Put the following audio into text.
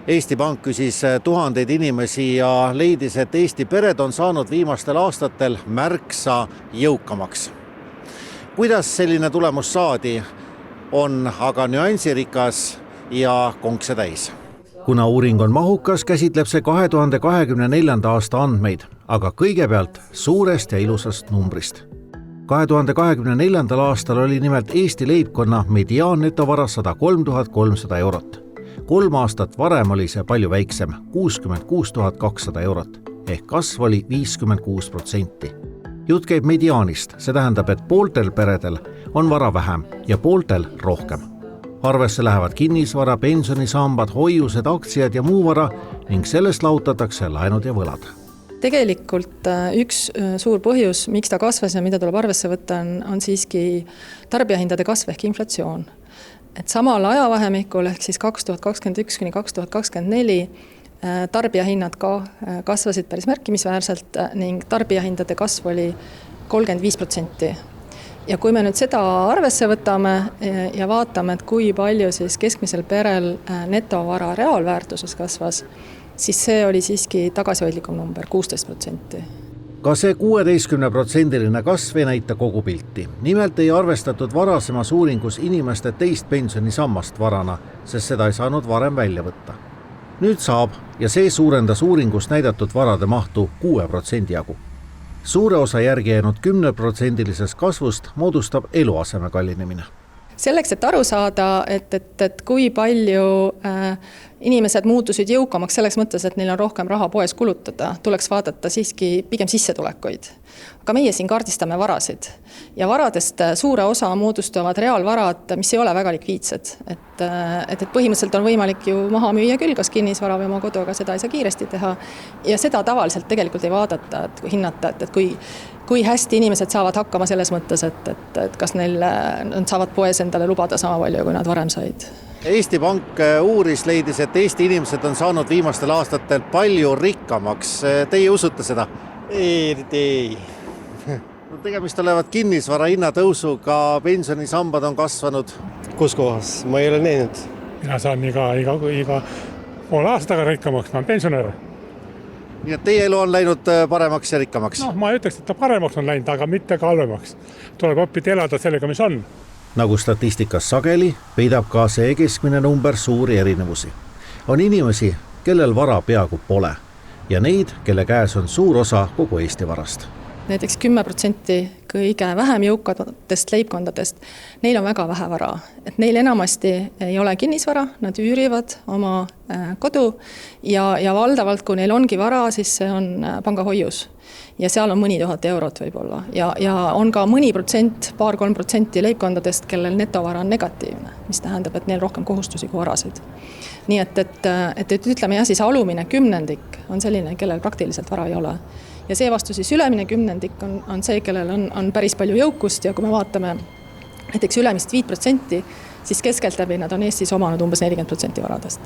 Eesti Pank küsis tuhandeid inimesi ja leidis, et Eesti pered on saanud viimastel aastatel märksa jõukamaks. Kuidas selline tulemus saadi, on aga nüansirikas ja konkse täis. Kuna uuring on mahukas, käsitleb see 2024. aasta andmeid, aga kõigepealt suurest ja ilusast numbrist. 2024. aastal oli nimelt Eesti leibkonna mediaannetovara 103 300 eurot. 3 aastat varem oli see palju väiksem, 66 200 eurot, ehk kasv oli 56%. Jutt käib mediaanist, see tähendab, et pooltel peredel on vara vähem ja pooltel rohkem. Arvesse lähevad kinnisvara, pensionisambad, hoiused, aktsiad ja muu vara ning sellest lahutatakse laenud ja võlad. Tegelikult üks suur põhjus, miks ta kasvas ja mida tuleb arvesse võtta, on siiski tarbijahindade kasv ehk inflatsioon. Et samal ajavahemikul ehk siis 2021 kuni 2024 tarbijahinnad ka kasvasid päris märkimisväärselt ning tarbijahindade kasv oli 35%. Ja kui me nüüd seda arvesse võtame ja vaatame, et kui palju siis keskmisel perel netovara reaalväärtuses kasvas, siis see oli siiski tagasihoidlikum number, 16%. Ka see 16% kasv ei näita kogu pilti. Nimelt ei arvestatud varasemas uuringus inimeste teist pensionisammast varana, sest seda ei saanud varem välja võtta. Nüüd saab ja see suurendas uuringus näidatud varade mahtu 6% jagu. Suure osa järgi jäänud 10% kasvust moodustab eluaseme kallinemine. Selleks, et aru saada, et kui palju inimesed muutusid jõukamaks selles mõttes, et neil on rohkem raha poes kulutada, tuleks vaadata siiski pigem sissetulekuid. Aga meie siin kaardistame varasid ja varadest suure osa moodustavad reaalvarad, mis ei ole väga likviidsed. Et põhimõtteliselt on võimalik ju maha müüa küll, kas kinnisvara või oma kodu, aga seda ei saa kiiresti teha. Ja seda tavaliselt tegelikult ei vaadata, et hinnata, et kui hästi inimesed saavad hakkama selles mõttes, et kas nad saavad poes endale lubada sama palju, kui nad varem said. Eesti Pank uuris leidis, et Eesti inimesed on saanud viimastel aastatel palju rikkamaks. Teie usute seda? Ei. No, tegemist olevat kinnisvara hinnatõusuga, pensionisambad on kasvanud. Kus kohas? Ma ei ole näinud. Mina saan iga poole aastaga rikkamaks, ma olen pensionär. Nii et teie elu on läinud paremaks ja rikkamaks? No, ma ütleks, et ta paremaks on läinud, aga mitte ka halvemaks. Tuleb õppida elada sellega, mis on. Nagu statistikas sageli, peidab ka see keskmine number suuri erinevusi. On inimesi, kellel vara peaaegu pole ja neid, kelle käes on suur osa kogu Eesti varast. Näiteks 10% kõige vähem jõukatest leibkondadest, neil on väga vähe vara. Et neil enamasti ei ole kinnisvara, nad üürivad oma kodu ja valdavalt, kui neil ongi vara, siis see on pangahoius. Ja seal on mõni 1000 eurot võib-olla. Ja on ka mõni protsent, 2-3% leibkondadest, kellel netovara on negatiivne, mis tähendab, et neil rohkem kohustusi kui varasid. Nii et ütleme jah, siis alumine kümnendik on selline, kellel praktiliselt vara ei ole. Ja see vastu siis ülemine kümnendik on see, kellel on päris palju jõukust ja kui me vaatame näiteks ülemist 5%, siis keskeltläbi nad on Eestis omanud umbes 40% varadest.